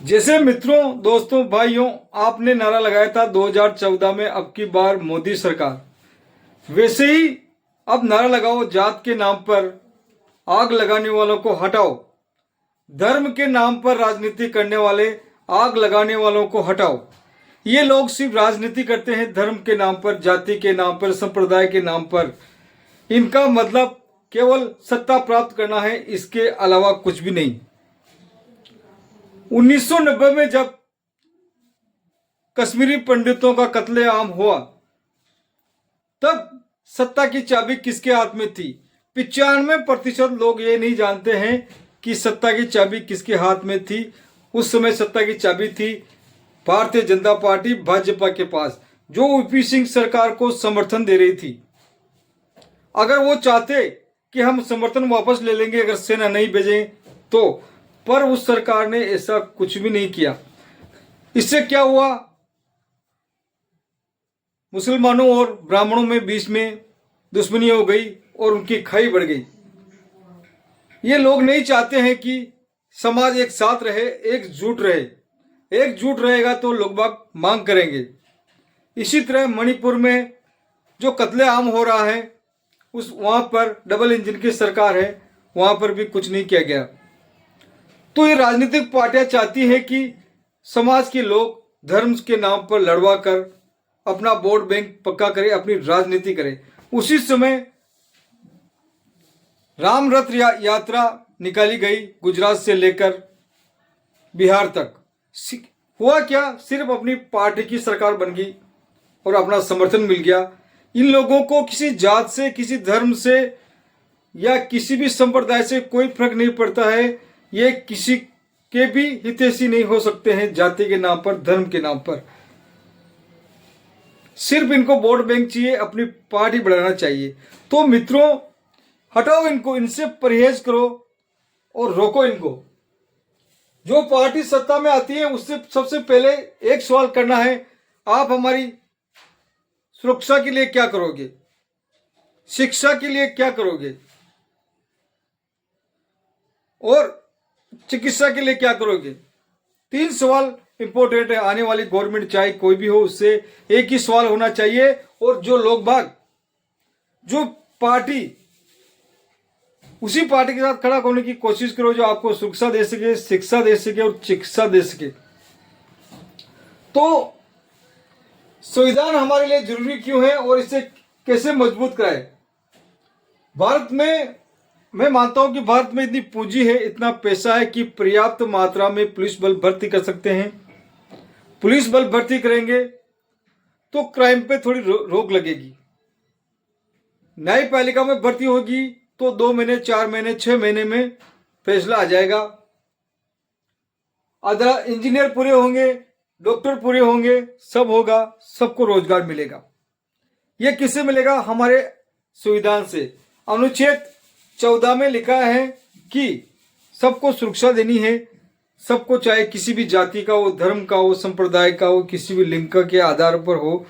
जैसे मित्रों, दोस्तों, भाइयों, आपने नारा लगाया था 2014 में अब की बार मोदी सरकार, वैसे ही अब नारा लगाओ जात के नाम पर आग लगाने वालों को हटाओ, धर्म के नाम पर राजनीति करने वाले आग लगाने वालों को हटाओ। ये लोग सिर्फ राजनीति करते हैं धर्म के नाम पर, जाति के नाम पर, संप्रदाय के नाम पर। इनका मतलब केवल सत्ता प्राप्त करना है, इसके अलावा कुछ भी नहीं। 1990 में जब कश्मीरी पंडितों का कत्लेआम हुआ, तब सत्ता की चाबी किसके हाथ में थी? 95% लोग ये नहीं जानते हैं कि सत्ता की चाबी किसके हाथ में थी। उस समय सत्ता की चाबी थी भारतीय जनता पार्टी, भाजपा के पास, जो वीपी सिंह सरकार को समर्थन दे रही थी। अगर वो चाहते कि हम समर्थन वापस ले लेंगे अगर सेना नहीं भेजें तो, पर उस सरकार ने ऐसा कुछ भी नहीं किया। इससे क्या हुआ? मुसलमानों और ब्राह्मणों में बीच में दुश्मनी हो गई और उनकी खाई बढ़ गई। ये लोग नहीं चाहते हैं कि समाज एक साथ रहे, एकजुट रहे। एकजुट रहेगा तो लोग बाग मांग करेंगे। इसी तरह मणिपुर में जो कत्लेआम हो रहा है, वहां पर डबल इंजन की सरकार है, वहां पर भी कुछ नहीं किया गया। तो ये राजनीतिक पार्टियां चाहती है कि समाज के लोग धर्म के नाम पर लड़वा कर अपना वोट बैंक पक्का करे, अपनी राजनीति करे। उसी समय राम रथ यात्रा निकाली गई गुजरात से लेकर बिहार तक। हुआ क्या? सिर्फ अपनी पार्टी की सरकार बन गई और अपना समर्थन मिल गया। इन लोगों को किसी जात से, किसी धर्म से या किसी भी संप्रदाय से कोई फर्क नहीं पड़ता है। ये किसी के भी हितैषी नहीं हो सकते हैं जाति के नाम पर, धर्म के नाम पर। सिर्फ इनको वोट बैंक चाहिए, अपनी पार्टी बढ़ाना चाहिए। तो मित्रों, हटाओ इनको, इनसे परहेज करो और रोको इनको। जो पार्टी सत्ता में आती है उससे सबसे पहले एक सवाल करना है, आप हमारी सुरक्षा के लिए क्या करोगे? शिक्षा के लिए क्या करोगे? और चिकित्सा के लिए क्या करोगे? 3 सवाल इंपॉर्टेंट है। आने वाली गवर्नमेंट चाहे कोई भी हो, उससे एक ही सवाल होना चाहिए। और जो लोग बाग, जो पार्टी, उसी पार्टी के साथ खड़ा होने की कोशिश करो जो आपको सुरक्षा दे सके, शिक्षा दे सके और चिकित्सा दे सके। तो संविधान हमारे लिए जरूरी क्यों है और इसे कैसे मजबूत कराए? भारत में, मैं मानता हूं कि भारत में इतनी पूंजी है, इतना पैसा है कि पर्याप्त मात्रा में पुलिस बल भर्ती कर सकते हैं। पुलिस बल भर्ती करेंगे तो क्राइम पे थोड़ी रोक लगेगी। न्यायपालिका में भर्ती होगी तो 2 महीने, 4 महीने, 6 महीने में फैसला आ जाएगा। अदर इंजीनियर पूरे होंगे, डॉक्टर पूरे होंगे, सब होगा, सबको रोजगार मिलेगा। यह किससे मिलेगा? हमारे संविधान से। अनुच्छेद 14 में लिखा है कि सबको सुरक्षा देनी है, सबको, चाहे किसी भी जाति का हो, धर्म का हो, संप्रदाय का हो, किसी भी लिंग के आधार पर हो,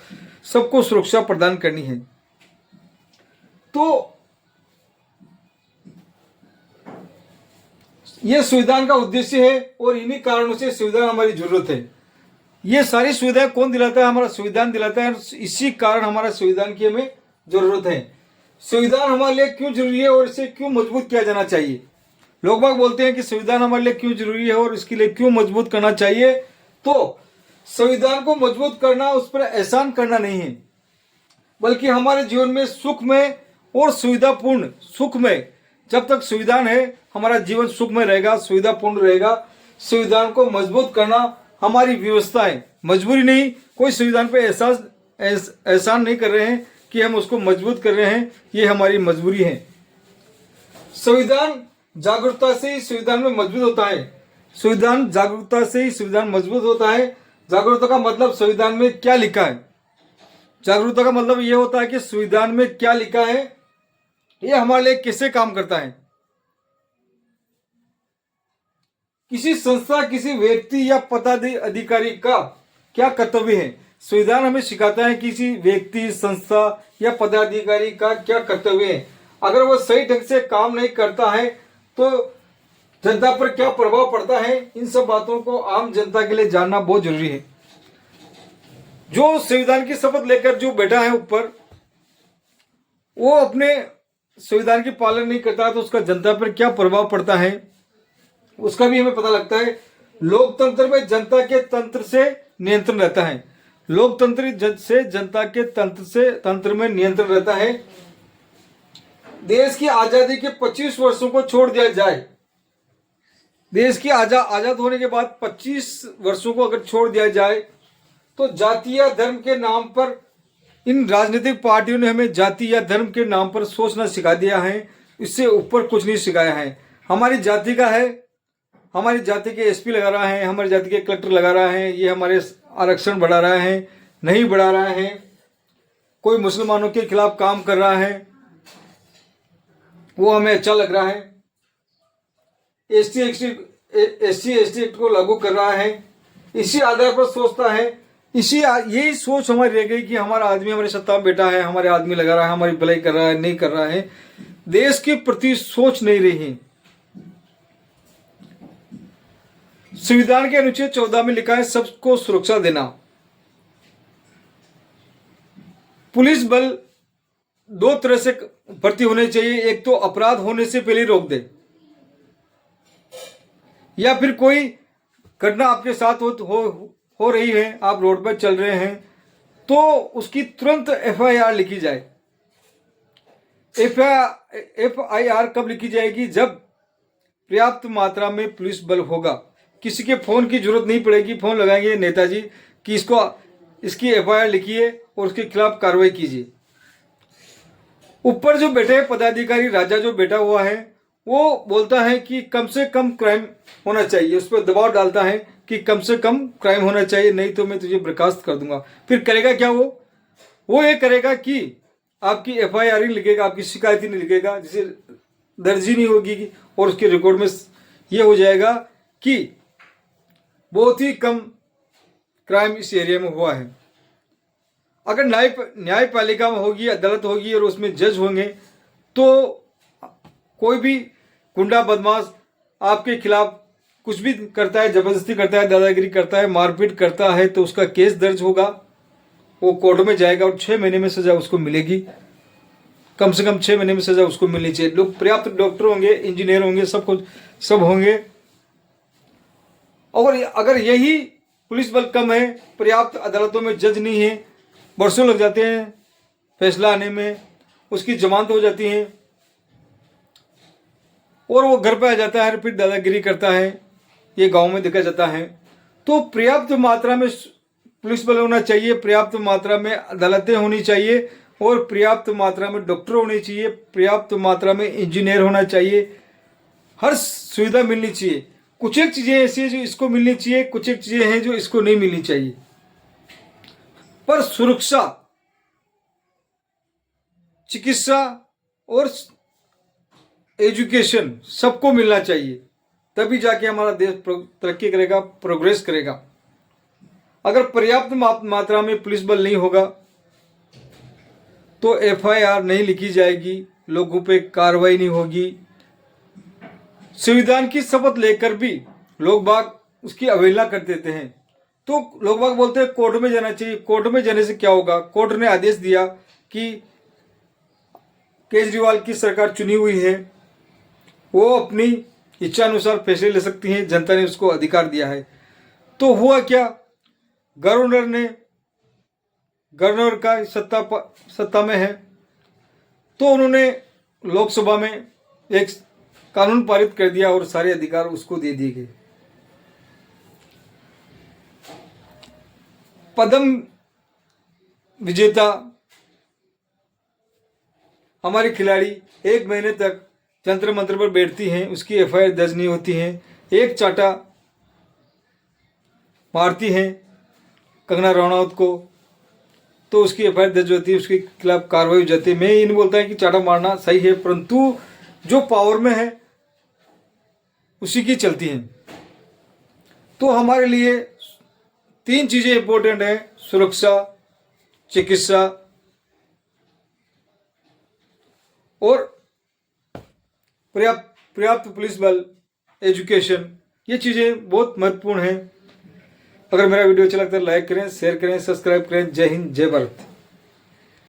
सबको सुरक्षा प्रदान करनी है। तो यह संविधान का उद्देश्य है और इन्हीं कारणों से संविधान हमारी जरूरत है। ये सारी सुविधाएं कौन दिलाता है? हमारा संविधान दिलाता है। इसी कारण हमारा संविधान की हमें जरूरत है। संविधान हमारे लिए क्यों जरूरी है और इसे क्यों मजबूत किया जाना चाहिए? लोग बाग बोलते हैं कि संविधान हमारे लिए क्यों जरूरी है और इसके लिए क्यों मजबूत करना चाहिए। तो संविधान को मजबूत करना उस पर एहसान करना नहीं है, बल्कि हमारे जीवन में सुख में और सुविधापूर्ण, सुख में, जब तक संविधान है हमारा जीवन सुख में रहेगा, सुविधापूर्ण रहेगा। संविधान को मजबूत करना हमारी व्यवस्था है, मजबूरी नहीं। कोई संविधान पे एहसान नहीं कर रहे हैं कि हम उसको मजबूत कर रहे हैं, ये हमारी मजबूरी है। संविधान जागरूकता से ही संविधान में मजबूत होता है। संविधान जागरूकता से ही संविधान मजबूत होता है। जागरूकता का मतलब संविधान में क्या लिखा है। जागरूकता का मतलब यह होता है कि संविधान में क्या लिखा है, यह हमारे लिए कैसे काम करता है। किसी संस्था, किसी व्यक्ति या पदाधिकारी का क्या कर्तव्य है। संविधान हमें सिखाता है किसी व्यक्ति, संस्था या पदाधिकारी का क्या कर्तव्य है। अगर वो सही ढंग से काम नहीं करता है तो जनता पर क्या प्रभाव पड़ता है, इन सब बातों को आम जनता के लिए जानना बहुत जरूरी है। जो संविधान की शपथ लेकर जो बैठा है ऊपर, वो अपने संविधान की पालन नहीं करता तो उसका जनता पर क्या प्रभाव पड़ता है उसका भी हमें पता लगता है। लोकतंत्र में जनता के तंत्र से नियंत्रण रहता है। लोकतंत्र से जनता के तंत्र में नियंत्रण रहता है। देश की आजादी के 25 वर्षों को छोड़ दिया जाए, देश की आजाद होने के बाद 25 वर्षों को अगर छोड़ दिया जाए तो जाति या धर्म के नाम पर इन राजनीतिक पार्टियों ने हमें जाति या धर्म के नाम पर सोचना सिखा दिया है। इससे ऊपर कुछ नहीं सिखाया है। हमारी जाति का है, हमारी जाति के एसपी लगा रहा है, हमारी जाति के कलेक्टर लगा रहा है, ये हमारे आरक्षण बढ़ा रहा है, नहीं बढ़ा रहा है। कोई मुसलमानों के खिलाफ काम कर रहा है, वो हमें अच्छा लग रहा है। एससी एसटी एक्ट को लागू कर रहा है, इसी आधार पर सोचता है। यही सोच हमारी रह गई कि हमारा आदमी हमारी सत्ता में बैठा है, हमारे आदमी लगा रहा है, हमारी भलाई कर रहा है, नहीं कर रहा है। देश के प्रति सोच नहीं रही। संविधान के अनुच्छेद 14 में लिखा है सबको सुरक्षा देना। पुलिस बल दो तरह से भर्ती होने चाहिए, एक तो अपराध होने से पहले रोक दे, या फिर कोई घटना आपके साथ हो रही है, आप रोड पर चल रहे हैं तो उसकी तुरंत एफआईआर लिखी जाए। एफआईआर कब लिखी जाएगी? जब पर्याप्त मात्रा में पुलिस बल होगा। किसी के फोन की जरूरत नहीं पड़ेगी, फोन लगाएंगे नेताजी कि इसकी एफआईआर लिखिए और उसके खिलाफ कार्रवाई कीजिए। ऊपर जो बैठे हैं पदाधिकारी, राजा जो बैठा हुआ है, वो बोलता है कि कम से कम क्राइम होना चाहिए, उस पर दबाव डालता है कि कम से कम क्राइम होना चाहिए, नहीं तो मैं तुझे बर्खास्त कर दूंगा। फिर करेगा क्या? वो ये करेगा कि आपकी एफआईआर ही लिखेगा, आपकी शिकायत ही नहीं लिखेगा, जिसे दर्ज ही नहीं होगी, और उसके रिकॉर्ड में ये हो जाएगा कि बहुत ही कम क्राइम इस एरिया में हुआ है। अगर न्यायपालिका में होगी, अदालत होगी और उसमें जज होंगे, तो कोई भी गुंडा बदमाश आपके खिलाफ कुछ भी करता है, जबरदस्ती करता है, दादागिरी करता है, मारपीट करता है, तो उसका केस दर्ज होगा, वो कोर्ट में जाएगा और 6 महीने में सजा उसको मिलेगी। कम से कम 6 महीने में सजा उसको मिलनी चाहिए। लोग पर्याप्त डॉक्टर होंगे, इंजीनियर होंगे, सब होंगे। और अगर यही पुलिस बल कम है, पर्याप्त अदालतों में जज नहीं है, वर्षों लग जाते हैं फैसला आने में, उसकी जमानत हो जाती है और वो घर पे आ जाता है, फिर दादागिरी करता है, ये गांव में देखा जाता है। तो पर्याप्त मात्रा में पुलिस बल होना चाहिए, पर्याप्त मात्रा में अदालतें होनी चाहिए और पर्याप्त मात्रा में डॉक्टर होने चाहिए, पर्याप्त मात्रा में इंजीनियर होना चाहिए, हर सुविधा मिलनी चाहिए। कुछ एक चीजें ऐसी है जो इसको मिलनी चाहिए, कुछ एक चीजें हैं जो इसको नहीं मिलनी चाहिए। पर सुरक्षा, चिकित्सा और एजुकेशन सबको मिलना चाहिए, तभी जाके हमारा देश तरक्की करेगा, प्रोग्रेस करेगा। अगर पर्याप्त मात्रा में पुलिस बल नहीं होगा तो एफआईआर नहीं लिखी जाएगी, लोगों पे कार्रवाई नहीं होगी। संविधान की शपथ लेकर भी लोग बाग उसकी अवहेलना कर देते हैं, तो लोग बाग बोलते हैं कोर्ट में जाना चाहिए। कोर्ट में जाने से क्या होगा? कोर्ट ने आदेश दिया कि केजरीवाल की सरकार चुनी हुई है, वो अपनी इच्छा अनुसार फैसले ले सकती हैं, जनता ने उसको अधिकार दिया है। तो हुआ क्या? गवर्नर का सत्ता में है, तो उन्होंने लोकसभा में एक कानून पारित कर दिया और सारे अधिकार उसको दे दिए गए। पद्म विजेता हमारी खिलाड़ी 1 महीने तक जंतर मंत्र पर बैठती हैं, उसकी एफआईआर दर्ज नहीं होती है। एक चाटा मारती हैं कंगना रनौत को, तो उसकी एफआईआर दर्ज होती है, उसके खिलाफ कार्रवाई हो जाती है। मैं ये नहीं बोलता कि चाटा मारना सही है, परंतु जो पावर में है उसी की चलती हैं। तो हमारे लिए 3 चीजें इंपॉर्टेंट है: सुरक्षा, चिकित्सा और पर्याप्त पुलिस बल एजुकेशन, ये चीज़ें बहुत महत्वपूर्ण हैं। अगर मेरा वीडियो अच्छा लगता है लाइक करें, शेयर करें, सब्सक्राइब करें। जय हिंद, जय भारत।